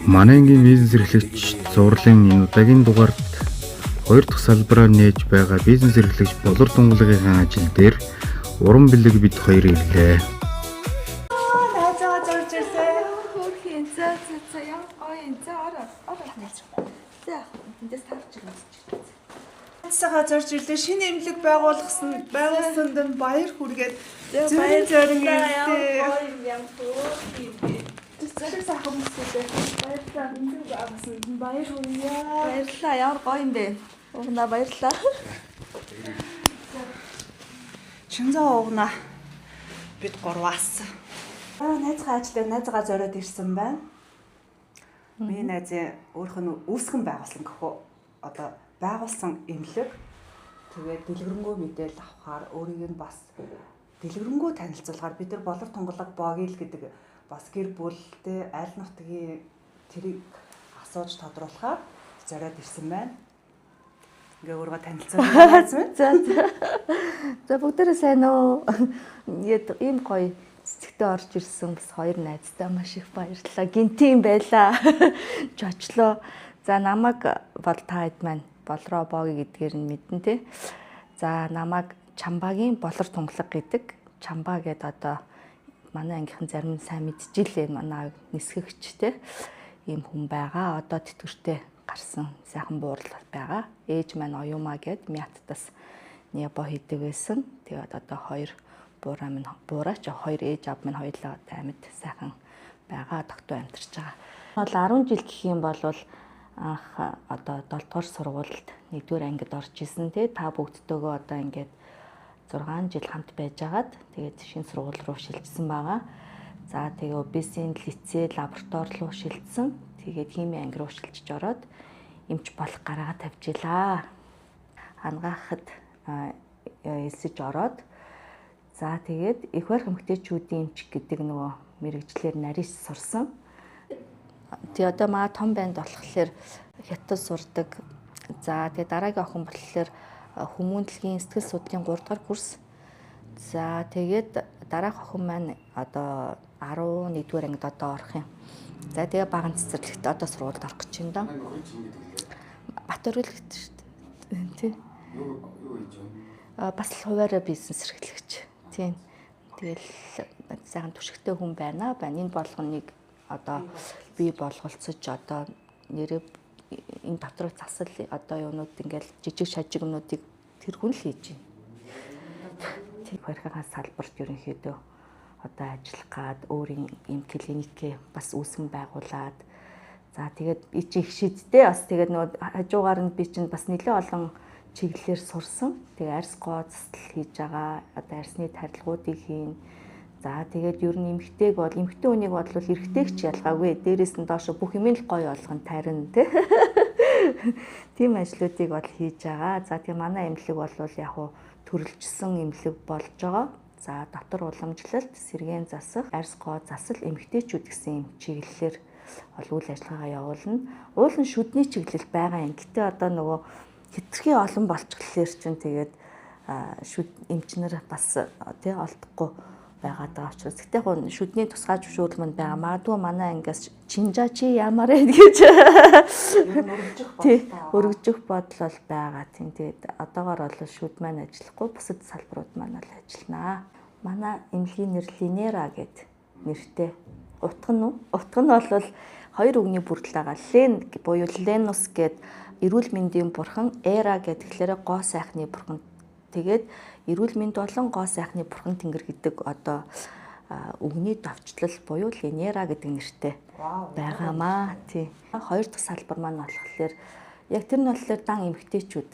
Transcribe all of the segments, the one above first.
Манай ангийн бизнес эрхлэгч зурлын энэ удаагийн дугаард хоёр дахь салбараар нээж байгаа бизнес эрхлэгч болор тунгалагын ажил дээр уран бэлэг бид хоёр ирлээ. Найзаа зорж ирсэн. Хөөрхийн за яа ой за ороо нээж. За эндээс таарч ирсэн. Найзаагаа зорж ирлээ. Шинэ эмнэлэг байгуулсан баяр хүргээд баяр зорин ирсэн. Ям хөөрхийн. Зөвхөн сайхан хүмүүстэй баярлалаа. Энд байгасан баяр хүргье. Баярлалаа. Ямар гоё юм бэ? Угнаа баярлалаа. Шинзаа угнаа. Бид гурваас. Найзгаа ажлаа найзгаа зориод ирсэн байна. Миний найзын өөрөх нь үүсгэн байгуулсан гэхүү. Одоо байгуулсан эмнэлэг. Тэгээд дэлгэрэнгүй мэдээлэл авахаар өөрийг нь бас дэлгэрэнгүй танилцуулахаар бид нар болор тунгалаг богийл гэдэг бас гэр бүлтэй аль нутгийн тэрийг асууж тодруулахаар зориод ирсэн байна. Ингээ өөрийгөө танилцуулсан. За бүгдээрээ сайн уу? Ийм гоё цэцэгтэй орж ирсэн бас хоёр найзтай маш их баярлалаа. Гинтийн байлаа. Жочлоо. За намайг бол та хэд маань болроо боги гэдгээр нь мэдэн тий. За намайг Чамбагийн болор тунгалаг гэдэг. Чамба гэдэг одоо манай ангийнхан зарим нь сайн мэдчихлээ манай нисгэгч тий. Ийм хүн байгаа. Одоо тэтгэвртэй гарсан сайхан буурлал байгаа. Ээж маань Оюума гэд Мятаас нябо хийдэг байсан. Тэгээд одоо хоёр буураач хоёр ээж аав минь хоёулаа амьд сайхан байгаа. Тогтуу амьдарч байгаа. Бол 10 жил гэх юм бол анх одоо 7 дугаар сургуульд 1-р ангид орж исэн тий. Та бүгдтэйгөө одоо ингээд 6 жил хамт байжгаад тэгээд шинэ сургууль руу шилжсэн байгаа. За тэгээ ОБС-ийн лицей лаборатори руу шилжсэн. Тэгээд химийн анги руу шилжиж ороод эмч болох гараа тавьжилаа. Ангаахад элсэж ороод за тэгээд их барих эмэгтэйчүүдийн эмч гэдэг нөгөө мэрэгчлэр нарийнс сурсан. Тэгээ одоо маа том банд болохоор хятад сурдаг. За тэгээ дараагийн охин болохоор хүмүүнлэгийн сэтгэл судлалын 3 дугаар курс. За тэгээд дараах охин маань одоо 11-р ангид одоо орох юм. За тэгээ баган цэцэрлэгт одоо сургуульд орох гэж байна да. Батөрөлгт шүү дээ. Тий. Юу хийж байна? Бас л хуваараа бизнес эрхлэгч. Тийм. Тэгэл сайхан түшигтэй хүн байна. Энэ болгоныг одоо бий болголцож одоо нэрээ энэ доторх засал одоо юунууд ингээл жижиг шажиг юмнуудыг тэр хүн л хийж байна. Тийм барихаас салбарт ерөнхийдөө одоо ажиллах гад өөрийн юм клиникээ бас үүсгэн байгуулад за тэгээд би чи их шидтэй бас тэгээд нөгөө хажуугаар нь би чинь бас нэлээд олон чиглэлээр сурсан. Тэгээ арьс гоо засал хийж байгаа. Одоо арьсны тарилгуудыг хийн. За тэгээд ер нь эмэгтэйг бол эмэгтэй хүнийг бодлол эрэгтэйг ч ялгаагүй. Дээрээс нь доош бүх юм л гоё болгон тарина тий. Тийм ажлуудыг бол хийж байгаа. За тэгээ манай эмнэлэг бол яг хуу төрөлжсөн эмнэлэг болж байгаа. За дотор уламжлалт, сэргээн засах, арьс гоо засал эмэгтэйчүүд гэсэн юм чиглэлээр үйл ажиллагаагаа явуулна. Уулын шүдний чиглэл байгаа юм. Гэтэ одоо нөгөө хэтэрхий олон болчихлоор чинь тэгээд эмчнэр бас тий олдохгүй байгаад байгаа учраас гэтээ хүн шүдний тусгай зөвшөөрөл манд байгаа. Магадгүй манай ангиас чинжаа чи ямар вэ гэж өргөжих бодол бол байгаа. Тийм тэгээд одоогоор бол шүд маань ажиллахгүй бусад салбарууд маань л ажилланаа. Манай эмнэлгийн нэр Линера гэд нэртэй. Утга нь бол хоёр үгний бүрдэл байгаа. Лен буюу Ленус гэд эрүүл мэндийн бурхан, Эра гэхлээр гоо сайхны бурхан. Тэгээд эрүүл мэнд болон гоо сайхны бурхан тэнгэр гэдэг одоо үгний давчлал буюу Линера гэдэг нэртэй байгаамаа. Тий. Хоёр дахь салбар маань болохоор яг тэр нь болохоор дан эмэгтэйчүүд.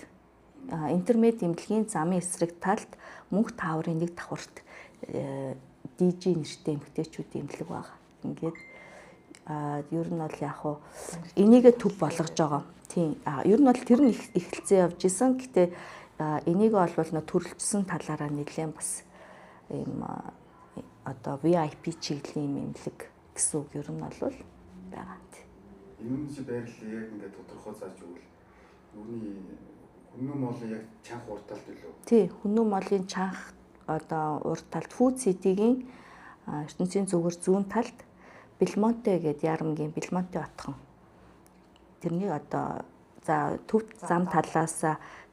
Интермед эмнэлгийн замын эсрэг талд мөнх тааврын нэг давхарт DJ нэртэй эмэгтэйчүүдийн эмнэлэг байгаа. Ингээд ер нь бол яг хуу энийгээ төв болгож байгаа. Тийм. Ер нь бол тэр нь эхэлцээ явж исэн. Гэтэ энийг бол нөө төрөлжсөн талаараа нэлээд бас ийм одоо VIP чиглэлийн эмнэлэг гэсэн үг ер нь бол байгаа. Энэ чи байрлал яг ингээд тодорхой зааж өгвөл юуны хүннүү моолын яг чанх урталт илүү. Тий, хүннүү моолын чанх одоо урт талд Food City-гийн ертөнцийн зүгээр зүүн талд Белмонте гэдэг Ярамгийн Белмонте отхон. Тэрний одоо за төв зам талаас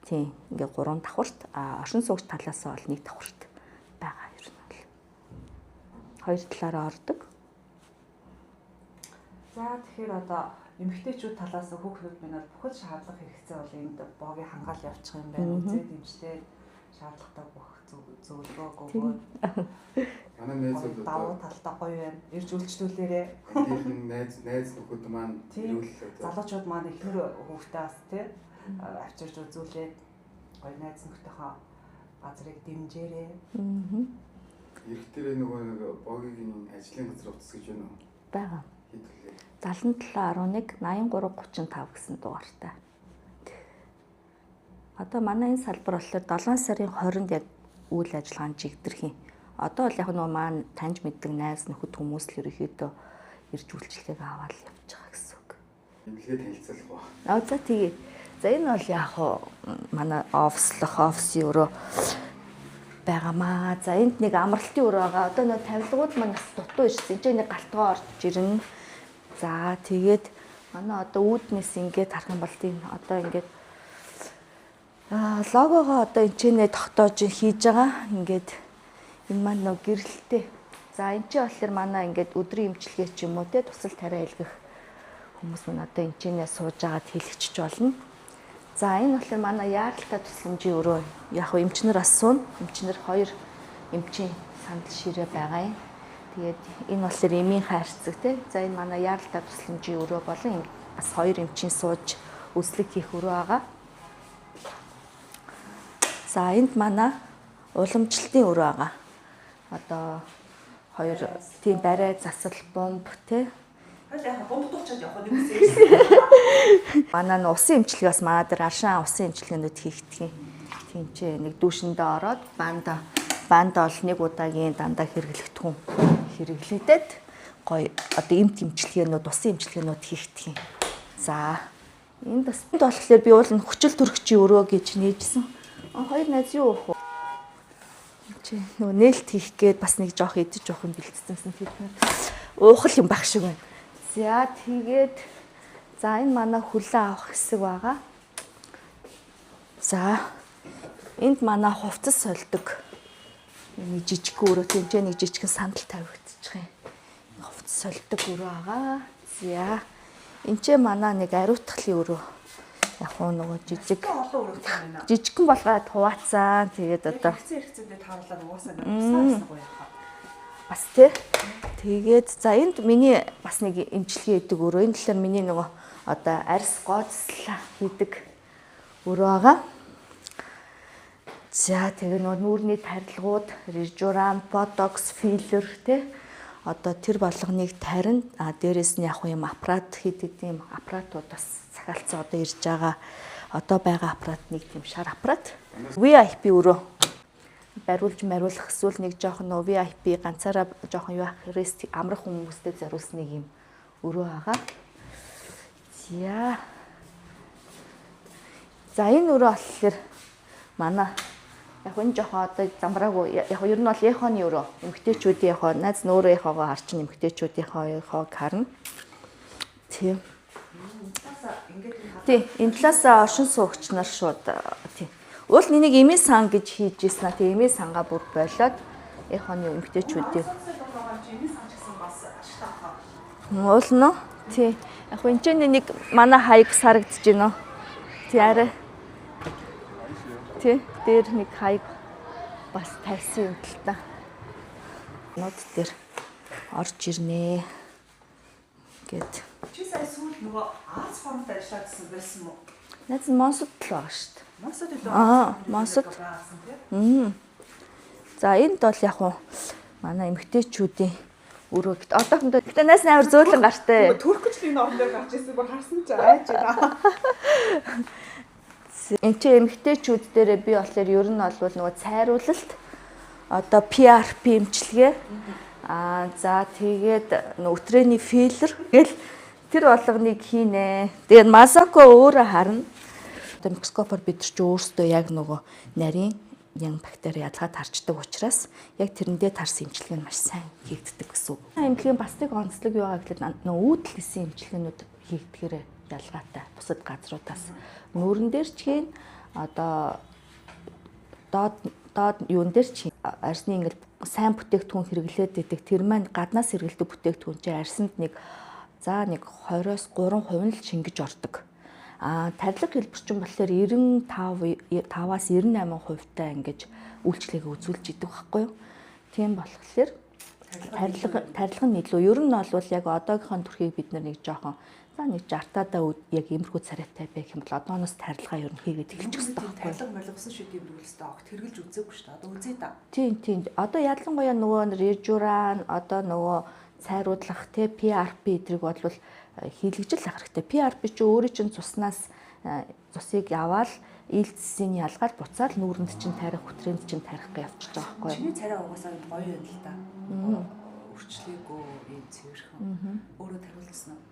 тийм ингээ 3 давхарт оршин суугч талаас бол 1 давхарт байгаа ер нь бол. Хоёр талаараа ордог. За тэгэхээр одоо эмэгтэйчүүд талаас хүүхдүүд минь бол бүхэл шаардлага хэрэгцээ бол энд боогийн хангаал явуучих юм байна. Үзээд имжлээд шаардлагатай бүх зөвлөгөөг өгөөд. Манай найзууд давуу талтай гоё байна. Ирж үйлчлүүлээрээ. энэ найз нөхөд маань ирүүлээ. Залуучууд маань ихнэр хүүхдээс тий авчирч үзүүлээд гоё найз нөхдөйхөө газрыг дэмжээрээ. Эрэгтэй нөгөө нэг богийн ажлын газар утас гэж байна уу? Бага. Хэдүүлээ. 7711 8335 гэсэн дугаартай. Одоо манай энэ салбар болохоор 7 сарын 20-нд яг үйл ажиллагаанд жигдэрх юм. Одоо бол яг нөгөө маань таньж мэддэг найз нөхөд хүмүүс л ерөөхдөө ирж үйлчлэгийг аваад явж байгаа гэсэн үг. Эмнэлгээ танилцуулах ба. За тэгээ. За энэ бол яг манай офисын өрөө байгаамаа. За энд нэг амралтын өрөө байгаа. Одоо нэг тавилгууд маань бас дутуу ирсэн. Энд нэг галтгоо орж ирнэ. За тэгээд манай одоо үүднээс ингээд харах юм бол тийм одоо ингээд логогоо одоо энэчнээ тогтоож хийж байгаа. Ингээд энэ маань нэг гэрэлтэй. За энэ чинь болохоор манай ингээд өдрийн эмчилгээ ч юм уу те тусал тариа илгэх хүмүүс мань одоо энэчнээ сууж агаад хэлэгчж болно. За энэ болохоор манай яаралтай тусламжийн өрөө. Яг нь эмчнэр асуун. Эмчнэр 2 эмчийн сандал ширээ байгаа юм. Тэгээд энэ болохоор эмийн хайрцаг те. За энэ манай яаралтай тусламжийн өрөө болон бас 2 эмчийн сууж үслэг хийх өрөө байгаа. За энд манай уламжлалтын өрөө байгаа. Одоо 2 тийм барай засал бомб те. Яг бомб дуучаад явах нэг үсээ. Манай усын эмчилгээс манай дээр аршин усын эмчилгээнүүд хийгдэх юм. Тийм ч нэг дүүшиндээ ороод банда бол нэг удаагийн дандаа хэрэглэгдэхүүн хэрэглэдэд гоё одоо эмт эмчилгээнүүд усын эмчилгээнүүд хийгдэх юм. За энд бас болохоор би уул хүчил төрөгчийн өрөө гэж нээжсэн. Хоёр найз юу өөх вэ? Чи нөгөө нээлт хийх гээд бас нэг жоох идэж жоох юм бэлдсэн тийм. Уухал юм байх шиг байна. За тэгээд за энэ манай хүлэн авах хэсэг байгаа. За энд манай хувцас сольдог нэг жижиг өрөө тэмцээ нэг жижигхэн сандал тавигдчих юм. Хувцас сольдог өрөө байгаа. За энэ ч манай нэг ариутгахлын өрөө. Яг нөгөө жижиг олон өрөөтэй байна. Жижигхэн болгоод хуваацсан. Тэгээд одоо хэрэгцээндээ тааруулаад угаасаа нэг гоё яхаа. бас тий. Тэгээд за энд миний бас нэг эмчилгээ хийдэг өрөө. Энэ талаар миний нөгөө одоо арьс гооцлаа хийдэг өрөө байгаа. За тэгээ нөгөө нүүрний тарилгууд, режуран, ботокс, филлер тий. Одоо тэр болгоныг тарина. Дээрээс нь яг юм аппарат хийдэг тийм аппаратууд бас захиалцсан одоо ирж байгаа. Одоо байгаа аппарат нэг тийм шар аппарат. VIP өрөө. Бариулж мариулах эсвэл нэг жоохон нөө VIP ганцаараа жоохон юу ах рест амрах хүмүүстэй зориулсан нэг юм өрөө байгаа. За энэ өрөө болохоор манай яг энэ жоохон одоо замбраагүй яг ер нь бол эхоны өрөө. Эмэгтэйчүүдийн эхоо, найз нөөрөө эхоогоо харчин эмэгтэйчүүдийн эхоог харна. Тийм. Тийм, энэ талаасаа оршин суугч нар шууд тийм. Уул нэнийг эмээ сан гэж хийж ийсэн. Тийм эмээ сангаа бүр болоод эхоны эмэгтэйчүүдийн уул нь тийм. Яг энэ ч нэг манай хаяг сарагдж байна. Тийм арай. Тийм. Дээр нэг хаяг бас тавьсан юм л та. Нууд дээр орж ирнэ. Гэт. Чи сая сүүл нөгөө Аз формд ажиллаад байсан мó? Найз нь Монсод л байгаа шүү дээ. Монсод л. Монсод. За энд бол яг уу манай эмэгтэйчүүдийн өрөө. Одоохондоо гэтээ найз амар зөөлөн гартай. Төркөчлийн орон дээр гарч ирсэн бүр харсан ч айж байна. Энд чи эмэгтэйчүүд дээр би болохоор ер нь бол нөгөө цайруулалт одоо PRP эмчилгээ за тэгээд өтрээний филлер гэл тэр болгоныг хийнэ. Тэгээд Масако өөрөө харна. Одоо микроскопоор бид ч өөрсдөө яг нөгөө нарийн ян бактери ялгаад тарчдаг учраас яг тэрэндээ тарс эмчилгээ нь маш сайн хийгддэг гэсэн үг. Эмнэлгийн бас нэг онцлог юу байгаа гэвэл нөө үүдэл гэсэн эмчилгээнүүд хийгдэхээр ялгаатай. Бусад газруудаас нүүрэн дээр ч хийн одоо доод юун дээр ч арсны ингээл сайн бүтээгдэхүүн хэрэглээд идэг тэр маань гаднаас хэрэглэдэг бүтээгдэхүүн чинь арсанд нэг 20-3% нь л шингэж ордог. Тарилга хэлбэрчин болохоор 95-аас 98% таа ингэж үйлчлэгээ үзүүлж идэг байхгүй юу. Тийм болохоор тарилга нь илүү. Ер нь бол яг одоогийнхын төрхийг бид нэг жоохон нэг 60-таа яг иймэрхүү царайтай байх юм бол одооноос тарилгаа ер нь хийгээд эхэлчих хэрэгтэй байхгүй юу. Тарилга мэлгсэн шүдийг бүрэлстэй огт хэрэгжилж үзээгүй шүү дээ. Одоо үзээ та. Тийм. Одоо ялангуяа нөгөө режуран одоо нөгөө цайруулах те PRP эдрийг бол хийлгэж л ах хэрэгтэй. PRP чи өөрөө чинь цусыг аваад ээлцсийн ялгаар буцаад нүүрэнд чинь тарих, хүтрээнд чинь тарих гэж явчихж байгаа байхгүй юу? Чиний царай угаасаа гоё юм л та. Үрчлээгүй ийм цэвэрхэн. Өөрөө тариулсан уу?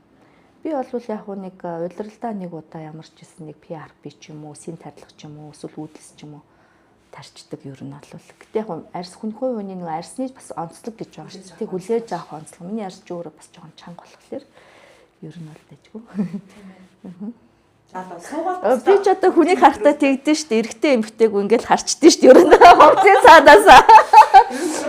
Би бол яг нэг удирдалтаа нэг удаа ямар ч гэсэн нэг PRP ч юм уу, син тарилах ч юм уу, эсвэл үүдэлс ч юм уу тарчдаг ер нь бол. Гэтэ яг арьс хүнхүү үний нэг арьсны бас онцлог гэж байгаа шүү дээ. Тэг хүлээж авах онцлог. Миний арьс ч өөрөө бас жоохон чанга болохоор ер нь бол дэжгүй. За суугаад би ч одоо хүнийг харахтаа тэгдэж шүү дээ. Эрэгтэй эмэгтэйг ингээл харчдээ шүү дээ. Ер нь хувцсын цаанаасаа.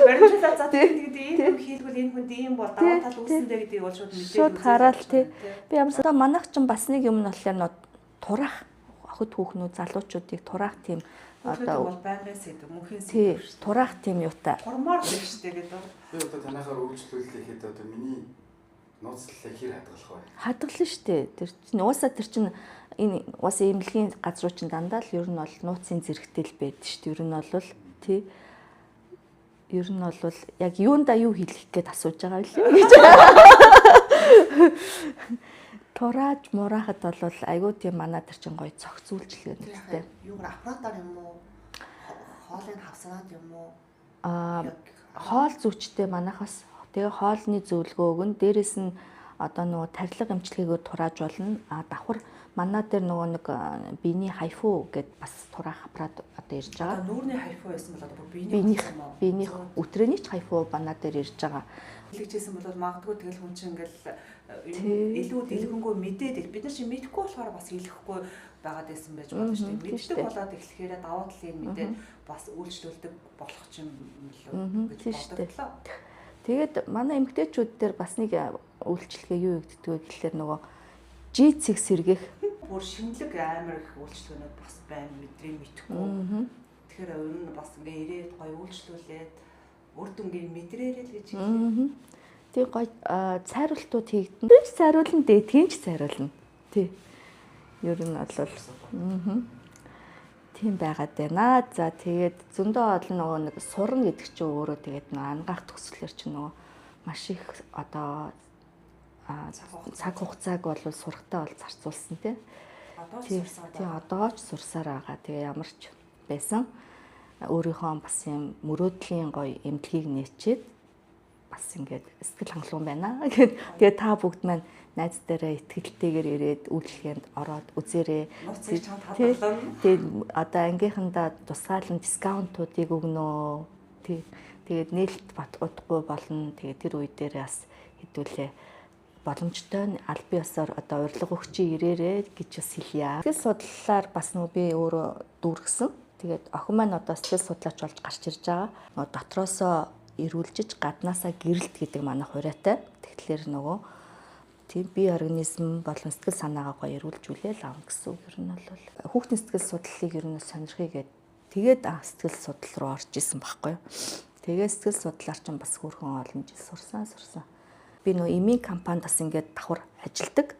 баримжуулаад за тэгээд ийм хийлгүүл энэ хүнд ийм бол даваа тал үүсэндээ гэдгийг бол шууд мэдээ. Шууд хараад тий. Би ямарсаа манайх ч бас нэг юм нь болохоор турах охид хүүхнүүд залуучуудыг турах тийм одоо байнгын сэдв мөнхийн тий турах тийм юутай. Турмаар л шүү дээ гэдэг. Би одоо танахаар үйлчлүүлэхэд одоо миний нууцлалаа хэр хадгалах вэ? Хадгална шүү дээ. Тэр чинь уусаа тэр чинь энэ уусаа эмнэлгийн газруу чинь дандаа л ер нь бол нууцын зэрэгтэй л байдаг шүү дээ. Ер нь бол тий. Ер нь бол яг юунда юу хэлэх гээд асууж байгаа юм лээ. Турааж мураахад бол айгүй тийм манай тэр чин гоё цогц үйлчлэг нэртэй. Юу аппаратаар юм уу? Хоолыг хавсаад юм уу? Хоол зүйчтэй манайхаас тэгээ хоолны зөвлөгөөг нь дээрэс нь одоо нөгөө тарилга эмчилгээгээр турааж болно. Давхар манай дээр нөгөө нэг биений хайфу гэд бас тураах аппарат одоо ирж байгаа. Нүүрний хайфу байсан бол одоо биений өтрөөний ч хайфу манай дээр ирж байгаа. Хэлэгжсэн бол магадгүй тэгэл хүн чинь ингээл илүү дэлгэнгүй мэдээд бид нар чинь мэдэхгүй болохоор бас хэлэхгүй байгаад байсан байж болно шүү дээ. Мэддэг болоод эхлэхээр даваа талын мэдээ бас үйлчлүүлдэг болох юм л гэж бодлоо. Тэгээд манай эмэгтэйчүүд дээр бас нэг үйлчлэгээ юу өгдөг вэ гэхэлэр нөгөө жицэг сэргэх бүр шинэлэг амар их үйлчлэгнүүд бас байна мэдрээ мэдхгүй. Тэгэхээр өөр нь бас ингээ ирээд гоё үйлчлүүлээд үр дүнгийн мэдрээрэй л гэж хэлээ. Тэг гоё цайруултууд хийгдэн. Тэгж цайруулна дээ, тэгж цайруулна. Тий. Ер нь бол тийм байгаад байна. За тэгээд зөндөө олон нөгөө нэг сурна гэдэг чинь өөрөө тэгээд ангаах төгслөөр чинь нөгөө маш их одоо цаг хугацааг бол сурахтаа бол зарцуулсан тий. Одоо ч сурсаар байгаа. Тэгээ ямар ч байсан өөрийнхөө бас юм мөрөөдлийн гоё эмнэлгийг нээчээд бас ингээд сэтгэл хангалуун байна гэд тэгээ та бүгд маань найз дээрээ итгэлтэйгээр ирээд үйлчлэгэнд ороод үзээрэй. Тэгээд одоо ангийнхандаа тусгаалan дискаунтуудыг өгнө. Тэгээд нээлт удахгүй болно. Тэгээд тэр үе дээр бас хэдүүлээ боломжтой аль биесээр одоо урилга өгчий ирээрэй гэж бас хэлье. Сэтгэл судлалаар бас би өөрөө дүүргэсэн. Тэгээд охин маань одоо сэтгэл судлаач болж гарч ирж байгаа. Дотроосоо эрүүлжиж гаднаасаа гэрэлт гэдэг манай хуриатай. Тэгэхээр нөгөө тийм бие организм болон сэтгэл санаагаа гоё эрүүлжүүлээл аав гэсэн үг ер нь бол хүүхдийн сэтгэл судлалыг ер нь сонирхъя гэд тэгээд сэтгэл судлал руу орж исэн байхгүй юу. Тэгээд сэтгэл судлаар ч бас хөөрхөн олон жил сурсан. Би нөгөө эмийн компанид бас ингээд давхар ажилдаг.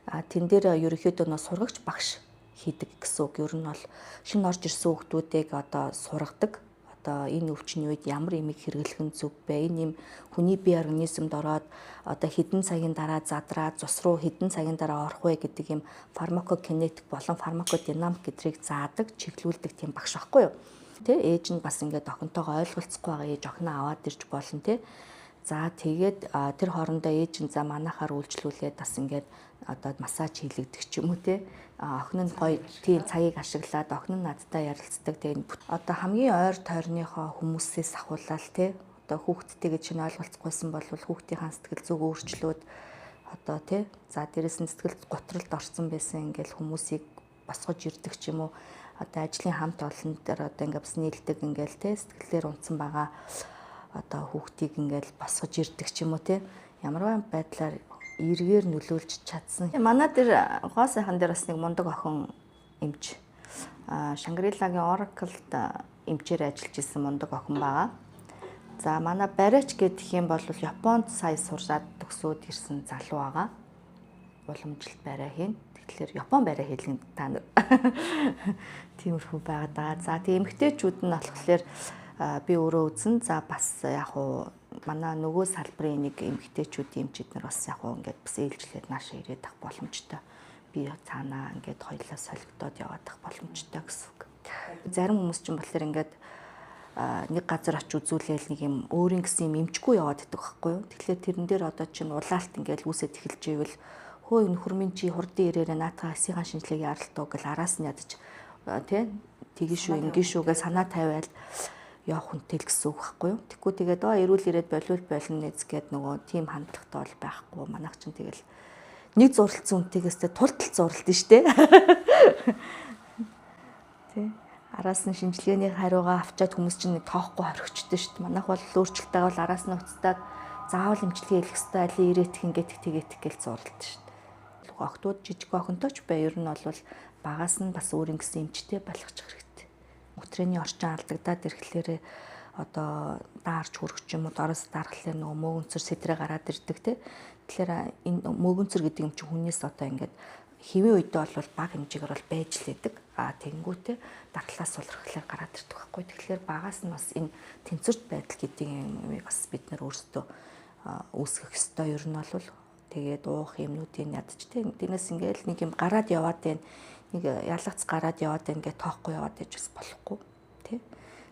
Тэн дээр ерөнхийдөө нөгөө сургагч багш хийдэг гэсэн үг. Ер нь бол шинэ орж ирсэн хүүхдүүдийг одоо сургадаг. Одоо энэ өвчний үед ямар эмийг хэрэглэх нь зөв бэ? Энэ юм хүний бие организмд ороод одоо хэдэн цагийн дараа задраа цус руу хэдэн цагийн дараа орох вэ гэдэг юм фармакокинетик болон фармакодинамик гэдрийг заадаг, чиглүүлдэг тийм багш байхгүй юу? Тэ ээж нь бас ингээд охинтойгоо ойлголцохгүй байгаа ээж охиноо аваад ирж болно тэ. За тэгээд тэр хоорондоо ээж нь за манахаар үйлчлүүлээд бас ингээд одоо массаж хийлэгдэх ч юм уу те. Охин нь гоё тийм цагийг ашиглаад охин нь надтай ярилцдаг. Тэгээд одоо хамгийн ойр тойрныхоо хүмүүсээс ахуулаад те. Одоо хүүхдтэйгээ чинь ойлголцохгүйсэн бол хүүхдийн сэтгэл зүг өөрчлөөд одоо тий за дээрээс нь сэтгэл готролд орсон байсан ингээл хүмүүсийг босгож ирдэг ч юм уу одоо ажлын хамт олон дээр одоо ингээд бас нийлдэг ингээл тий сэтгэлээр унтсан байгаа одоо хүүхдийг ингээл босгож ирдэг ч юм уу тий ямарваа байдлаар эргээр нөлөөлж чадсан. Манай дээр гоо сайхан дээр бас нэг мундаг охин эмч Шангрилагийн Oracle-д эмчээр ажиллаж исэн мундаг охин байгаа. За манай бариач гэдэг юм бол Японд сая сураад төгсөөд ирсэн залуу байгаа. Уламжлалт бариа хийн. Тэгэхээр Япон бариа хэлэн та нар. Тиймэрхүү байгаад байгаа. За тийм эмэгтэйчүүд нь болохоор би өөрөө үзэн за бас яг уу манай нөгөө салбарын нэг эмэгтэйчүүд эмчид нар бас яг уу ингээд бас ээлжлээд наашаа ирээд ах боломжтой. Би цаанаа ингээд хоёлаа солигдоод яваад ах боломжтой гэсэн үг. Зарим хүмүүс ч юм болохоор ингээд нэг газар очиж үзүүлээл нэг юм өөрийн гэсэн юм эмчгүй яваад идэх байхгүй юу. Тэгэхээр тэрэн дээр одоо чинь улаалт ингээл үүсэт эхэлж ивэл хөөе нөхөр минь чи хурдан ирээрээ наатаа эсийн шинжилгээг яралтуу гэл араас нь ядаж тий тгий шүү ингийн шүүгээ санаа тавиал явах хүнтэй л гэсэн үг байхгүй юу. Тэгвэл тэгээд эрүүл ирээд болвол болно нэз гээд нөгөө тим хандлагатай бол байхгүй. Манайх чинь тэгэл нэг зурлалцсан үнтэйгээс тултал зурлалт нь штэ. Тий араас нь шинжилгээний хариугаа авчаад хүмүүс чинь нэг тоохгүй хоригчдээ шүү дээ. Манайх бол өөрчлөлттэй бол араас нь уцтаад заавал эмчилгээ хийх ёстой али ирээдх ингээд тэгээд гэл зурлалт шүү дээ. Охтууд жижиг охинтойч бай ер нь бол багаас нь бас өөр ингэсэн эмчтэй болгочих хэрэгтэй. Өтрээний орчин алдагдаад ирэхлээр одоо даарч хүрэх юм уу дороос дарахлаар нөгөө мөөгөнцөр сэтрээ гараад ирдэг те. Тэгэхээр энэ мөөгөнцөр гэдэг юм чинь хүнээс одоо ингээд хэвийн үедээ бол бага хэмжээгээр бол байж лээдэг. Тэнгүүтээ дархлаас сулрахлаар гараад ирдэг байхгүй. Тэгэхээр багаас нь бас энэ тэнцвэрт байдал гэдэг юмыг бас бид нар өөрсдөө үүсгэх ёстой. Ер нь бол тэгээд уух юмнуудыг ядч тэрнээс ингээл нэг юм гараад яваад байна. Нэг ялгац гараад яваад байна гэж тоохгүй яваад байж бас болохгүй тий.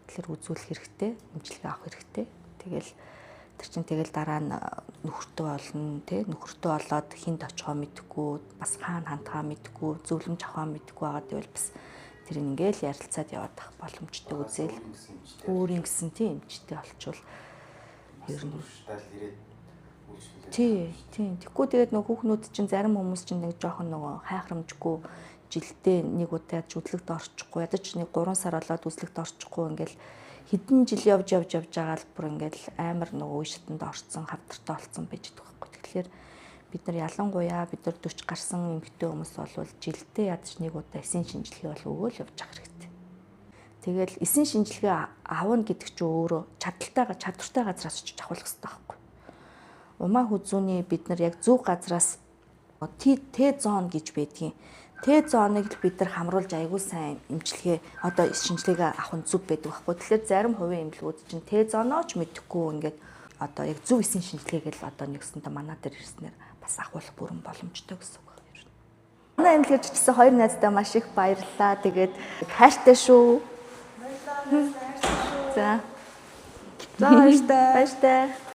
Тэгэхээр үзүүлэх хэрэгтэй, эмчилгээ авах хэрэгтэй. Тэгэл тэр чинь тэгэл дараа нь нөхөртөө болно тий. Нөхөртөө болоод хинд очихоо мэдэхгүй, бас хаана хандхаа мэдэхгүй, зөвлөмж авахаа мэдэхгүй байгаад байвал бас тэр ингээл ярилцаад яваад ах боломжтой үзэл өөрийн гэсэн тий эмчтэй олчвол ер нь тий. Тэгэхгүй тэгээд нөгөө хүүхнүүд чинь зарим хүмүүс чинь нэг жоохон нөгөө хайхрамжгүй жилдээ нэг удаа үзлэгт орчихгүй ядаж нэг 3 сар болоод үзлэгт орчихгүй ингээл хэдэн жил явж байгаа л бүр ингээл амар нөгөө үе шатанд орцсон хавдартай болсон байж байгаа байхгүй. Тэгэхээр бид нар ялангуяа бид нар 40 гарсан эмэгтэй хүмүүс бол жилдээ ядаж нэг удаа эсийн шинжилгээ бол өгөөл явж явах хэрэгтэй. Тэгэл эсийн шинжилгээ авна гэдэг чинь өөрөө чадвартай газраас очиж авах хэрэгтэй байхгүй. Умаа хүзүүний бид нар яг зөв газраас Т зон гэж байдгийн. Т зоныг бид нар хамруулж аягүй сайн эмчилгээ одоо шинжилгээ авах нь зөв байдаг байхгүй. Тэгэхээр зарим хувийн эмнэлгүүд чинь Т зонооч мэдэхгүй ингээд одоо яг зөв эсийн шинжилгээг л одоо нэгсэндээ манай дээр ирснээр бас ахуулах бүрэн боломжтой гэсэн үг байна. Манай эмнэлгэж чигсэн хоёр найздаа маш их баярлалаа. Тэгээд хайртай шүү. За. За баяртай.